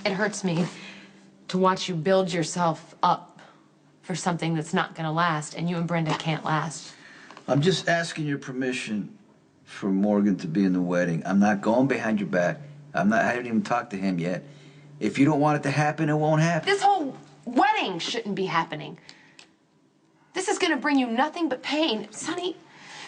It hurts me to watch you build yourself up for something that's not gonna last, and you and Brenda can't last. I'm just asking your permission for Morgan to be in the wedding. I'm not going behind your back. I haven't even talked to him yet. If you don't want it to happen, it won't happen. This whole wedding shouldn't be happening. This is gonna bring you nothing but pain. Sonny,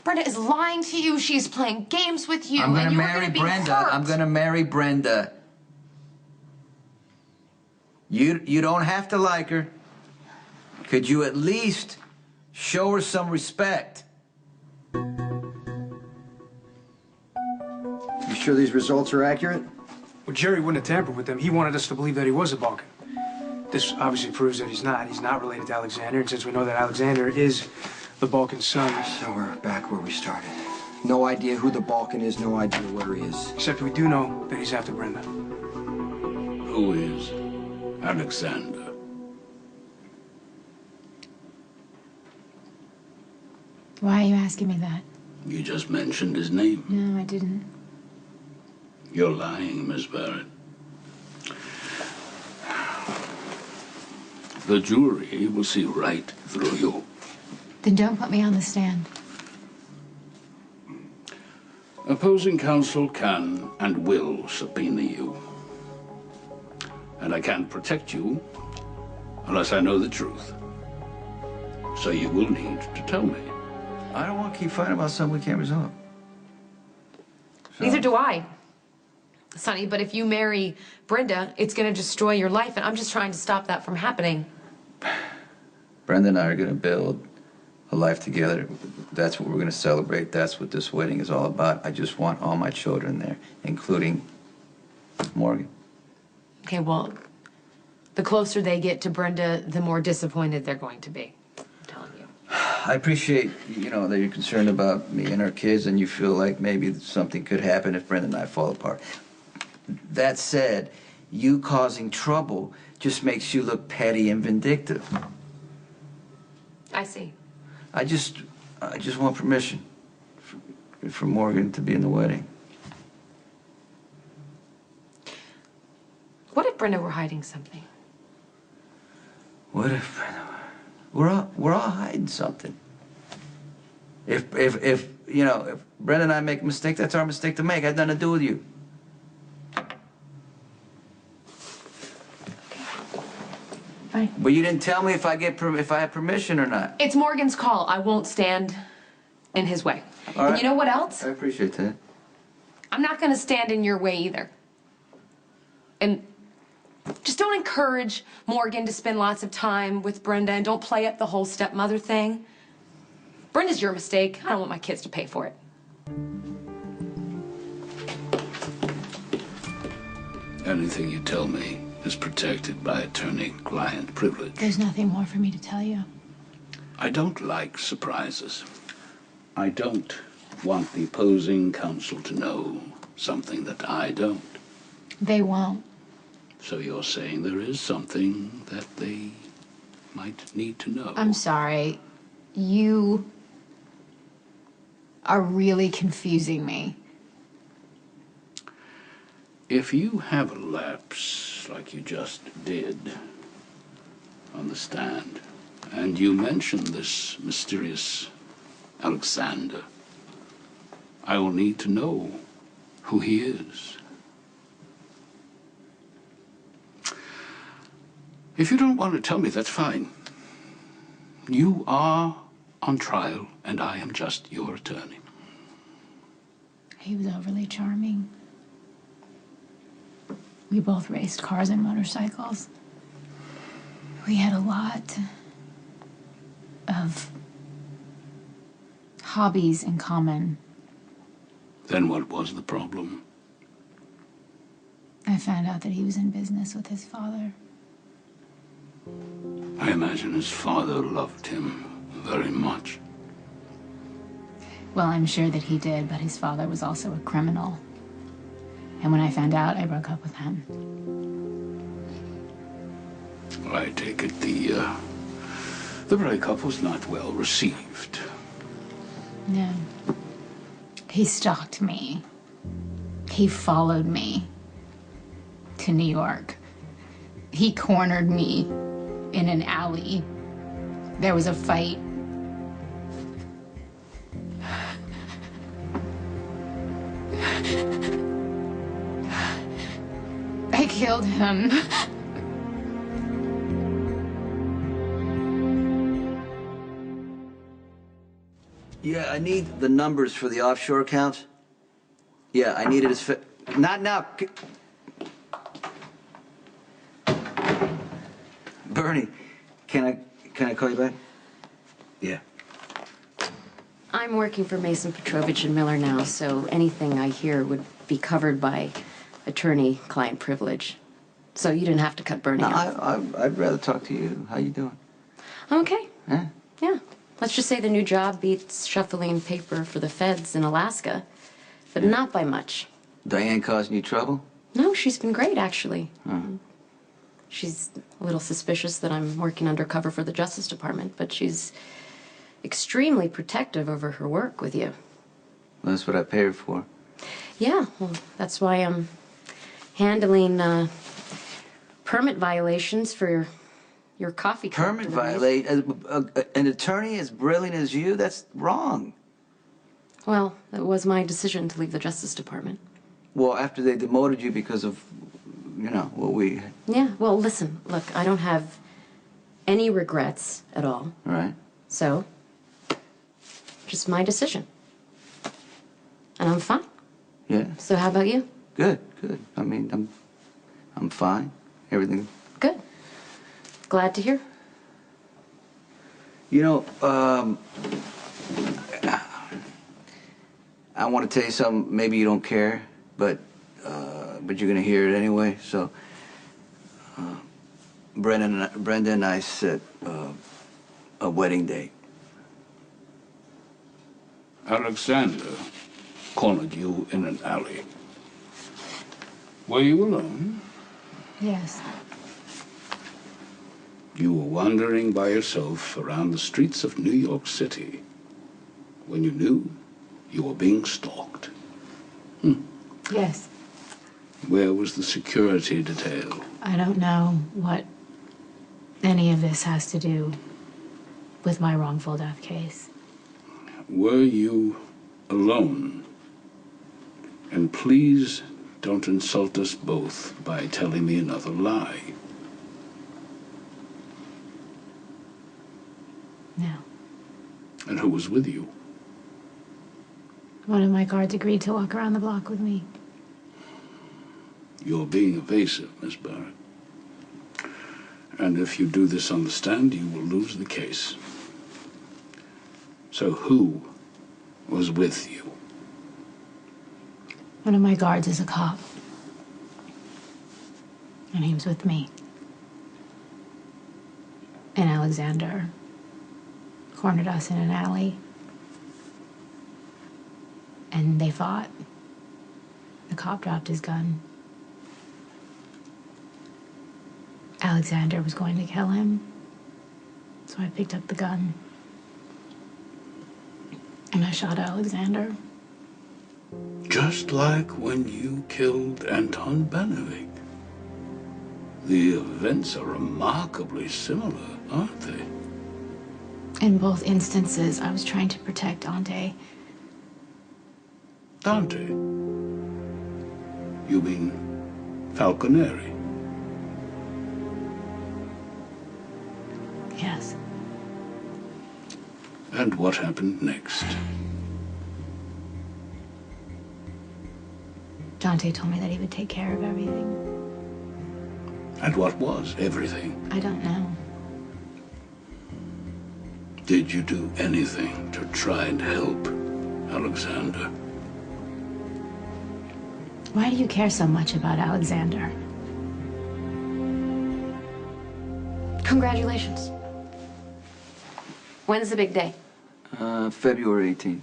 Brenda is lying to you. She's playing games with you. I'm gonna and marry Brenda. I'm gonna marry Brenda. You don't have to like her. Could you at least show her some respect? You sure these results are accurate? Well, Jerry wouldn't have tampered with them. He wanted us to believe that he was a Balkan. This obviously proves that he's not. He's not related to Alexander, and since we know that Alexander is the Balkan's son... So we're back where we started. No idea who the Balkan is, no idea where he is. Except we do know that he's after Brenda. Who is Alexander? Why are you asking me that? You just mentioned his name. No, I didn't. You're lying, Miss Barrett. The jury will see right through you. Then don't put me on the stand. Opposing counsel can and will subpoena you. And I can't protect you unless I know the truth. So you will need to tell me. I don't want to keep fighting about something we can't resolve. So. Neither do I, Sonny, but if you marry Brenda, it's gonna destroy your life, and I'm just trying to stop that from happening. Brenda and I are gonna build a life together. That's what we're gonna celebrate. That's what this wedding is all about. I just want all my children there, including Morgan. Okay, well, the closer they get to Brenda, the more disappointed they're going to be. I'm telling you. I appreciate, that you're concerned about me and our kids, and you feel like maybe something could happen if Brenda and I fall apart. That said, you causing trouble just makes you look petty and vindictive. I see. I just want permission for Morgan to be in the wedding. What if Brenda were hiding something? What if Brenda we're all hiding something. If Brenda and I make a mistake, that's our mistake to make. It had nothing to do with you. Fine. But you didn't tell me if I have permission or not. It's Morgan's call. I won't stand in his way. All right. And you know what else? I appreciate that. I'm not going to stand in your way either. And just don't encourage Morgan to spend lots of time with Brenda, and don't play up the whole stepmother thing. Brenda's your mistake. I don't want my kids to pay for it. Anything you tell me is protected by attorney-client privilege. There's nothing more for me to tell you. I don't like surprises. I don't want the opposing counsel to know something that I don't. They won't. So you're saying there is something that they might need to know? I'm sorry. You are really confusing me. If you have a lapse like you just did on the stand, and you mention this mysterious Alexander, I will need to know who he is. If you don't want to tell me, that's fine. You are on trial, and I am just your attorney. He was overly charming. We both raced cars and motorcycles. We had a lot of hobbies in common. Then what was the problem? I found out that he was in business with his father. I imagine his father loved him very much. Well, I'm sure that he did, but his father was also a criminal. And when I found out, I broke up with him. I take it the breakup was not well received. No. He stalked me. He followed me to New York. He cornered me in an alley. There was a fight. I killed him. Yeah, I need the numbers for the offshore accounts. Yeah, I need it as not now. Bernie, can I call you back? Yeah. I'm working for Mason Petrovich and Miller now, so anything I hear would be covered by attorney-client privilege. So you didn't have to cut Bernie No, off. I'd rather talk to you. How you doing? I'm okay. Huh? Yeah. Let's just say the new job beats shuffling paper for the feds in Alaska, but not by much. Diane causing you trouble? No, she's been great, actually. Huh. She's a little suspicious that I'm working undercover for the Justice Department, but she's extremely protective over her work with you. Well, that's what I pay her for. Yeah, well, that's why I'm handling permit violations for your coffee truck. Permit deliveries. violate? An attorney as brilliant as you? That's wrong. Well, it was my decision to leave the Justice Department. Well, after they demoted you because of, you know, what we... Yeah, well, listen, look, I don't have any regrets at all. All right. So, just my decision. And I'm fine. Yeah. So how about you? Good, good. I mean, I'm fine. Everything. Good. Glad to hear. You know, I want to tell you something. Maybe you don't care, but you're gonna hear it anyway. So, Brenda and I set a wedding date. Alexander cornered you in an alley. Were you alone? Yes. You were wandering by yourself around the streets of New York City when you knew you were being stalked. Yes. Where was the security detail? I don't know what any of this has to do with my wrongful death case. Were you alone? And please don't insult us both by telling me another lie. No. And who was with you? One of my guards agreed to walk around the block with me. You're being evasive, Miss Barrett. And if you do this on the stand, you will lose the case. So who was with you? One of my guards is a cop. And he was with me. And Alexander cornered us in an alley. And they fought. The cop dropped his gun. Alexander was going to kill him. So I picked up the gun. And I shot Alexander. Just like when you killed Anton Benevic. The events are remarkably similar, aren't they? In both instances, I was trying to protect Dante. Dante? You mean Falconeri? Yes. And what happened next? Dante told me that he would take care of everything. And what was everything? I don't know. Did you do anything to try and help Alexander? Why do you care so much about Alexander? Congratulations. When's the big day? February 18th.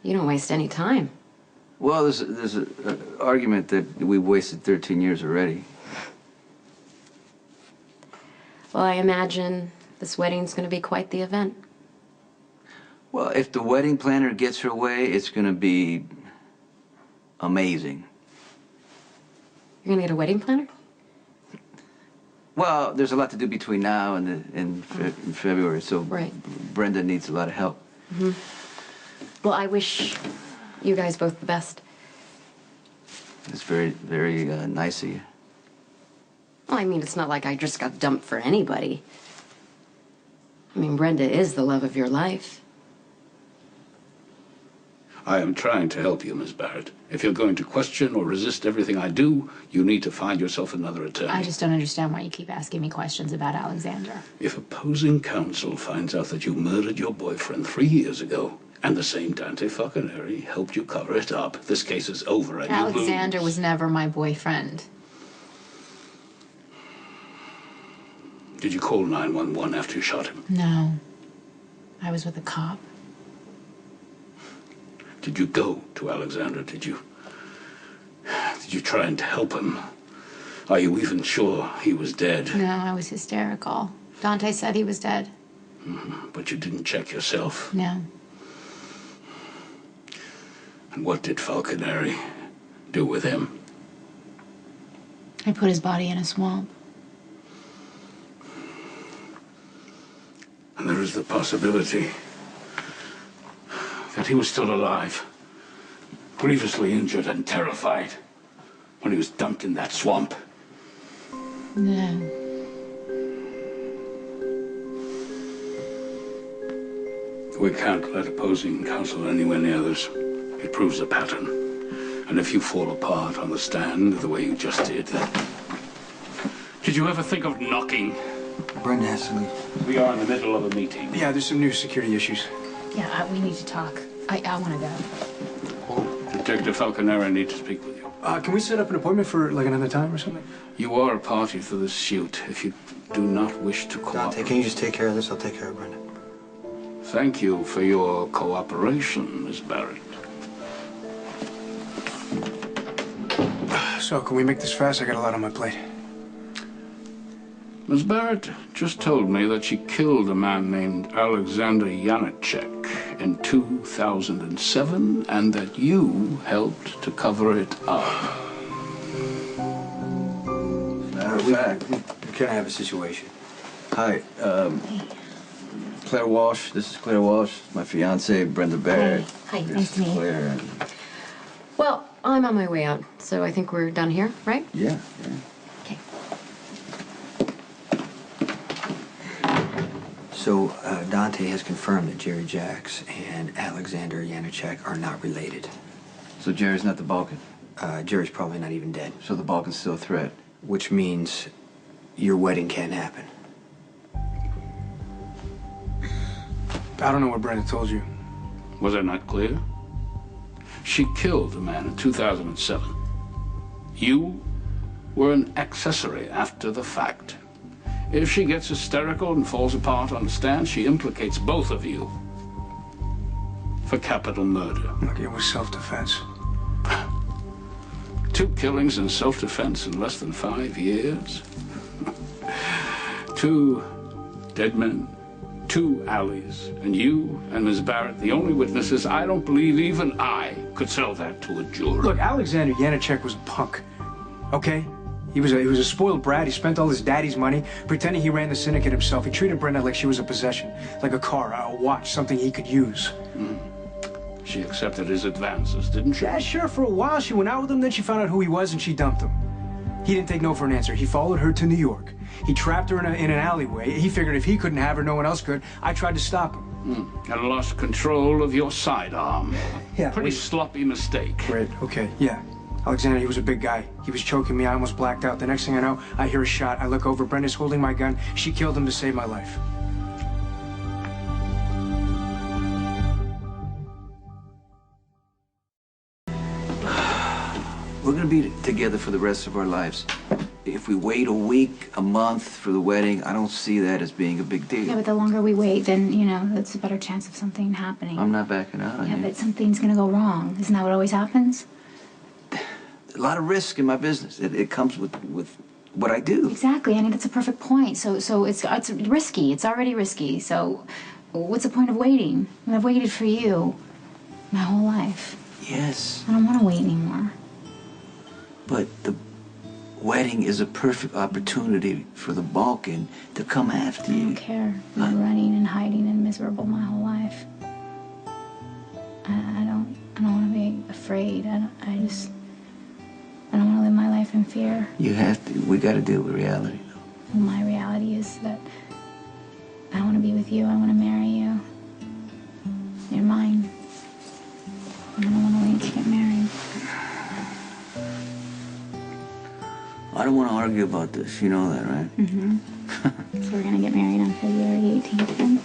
You don't waste any time. Well, there's an argument that we've wasted 13 years already. Well, I imagine this wedding's going to be quite the event. Well, if the wedding planner gets her way, it's going to be amazing. You're going to get a wedding planner? Well, there's a lot to do between now and in February, so Right. Brenda needs a lot of help. Well, I wish you guys both the best. It's very, very nice of you. Well, I mean, it's not like I just got dumped for anybody. I mean, Brenda is the love of your life. I am trying to help you, Miss Barrett. If you're going to question or resist everything I do, you need to find yourself another attorney. I just don't understand why you keep asking me questions about Alexander. If opposing counsel finds out that you murdered your boyfriend 3 years ago, and the same Dante Falconeri helped you cover it up, this case is over and Alexander you lose. was never my boyfriend. Did you call 911 after you shot him? No. I was with a cop. Did you go to Alexander? Did you try and help him? Are you even sure he was dead? No, I was hysterical. Dante said he was dead. But you didn't check yourself. No. And what did Falconeri do with him? I put his body in a swamp. And there is the possibility that he was still alive, grievously injured and terrified when he was dumped in that swamp. No. We can't let opposing counsel anywhere near this. It proves a pattern. And if you fall apart on the stand the way you just did, then... Did you ever think of knocking? Brenda has to leave. We are in the middle of a meeting. Yeah, there's some new security issues. Yeah, we need to talk. I want to go. Detective Falconeri needs to speak with you. Can we set up an appointment for like another time or something? You are a party to this suit. If you do not wish to cooperate... Dante, can you just take care of this? I'll take care of Brenda. Thank you for your cooperation, Miss Barrett. So, can we make this fast? I got a lot on my plate. Miss Barrett just told me that she killed a man named Alexander Janicek in 2007 and that you helped to cover it up. Matter of fact. We can have a situation. Hi, Claire Walsh. This is Claire Walsh. My fiance, Brenda Barrett. Hi, This nice to is meet you. Claire. Well, I'm on my way out, so I think we're done here, right? Yeah. Okay. So, Dante has confirmed that Jerry Jacks and Alexander Janicek are not related. So Jerry's not the Balkan. Jerry's probably not even dead, So the Balkan's still a threat. which means your wedding can't happen. I don't know what Brenda told you. Was that not clear? She killed a man in 2007. You were an accessory after the fact. If she gets hysterical and falls apart on the stand, she implicates both of you for capital murder. Look, it was self-defense. 2 killings in self-defense in less than 5 years. 2 dead men, 2 alleys, and you and Ms. Barrett, the only witnesses. I don't believe even I could sell that to a jury. Look, Alexander Janicek was a punk, okay? He was a spoiled brat. He spent all his daddy's money pretending he ran the syndicate himself. He treated Brenda like she was a possession, like a car, a watch, something he could use. She accepted his advances, didn't she? Yeah, sure, for a while she went out with him, then she found out who he was and she dumped him. He didn't take no for an answer. He followed her to New York. He trapped her in an alleyway. He figured if he couldn't have her, no one else could. I tried to stop him. And lost control of your sidearm. Yeah, Pretty sloppy mistake. Great, okay, yeah. Alexander, he was a big guy. He was choking me. I almost blacked out. The next thing I know, I hear a shot. I look over. Brenda's holding my gun. She killed him to save my life. We're gonna be together for the rest of our lives. If we wait a week, a month for the wedding, I don't see that as being a big deal. Yeah, but the longer we wait, then, you know, that's a better chance of something happening. I'm not backing out on Yeah, you. but something's gonna go wrong. Isn't that what always happens? A lot of risk in my business. It comes with what I do. Exactly. I mean, that's a perfect point. So it's risky. It's already risky. So what's the point of waiting? I mean, I've waited for you my whole life. Yes, I don't want to wait anymore. but wedding is a perfect opportunity for the Balkan to come after I you. don't care. I've been running and hiding and miserable my whole life. I don't want to be afraid. I don't want to live my life in fear. You have to. We got to deal with reality, though. My reality is that I want to be with you. I want to marry you. You're mine. I don't want to wait to get married. I don't want to argue about this. You know that, right? Mm-hmm. So we're going to get married on February 18th then?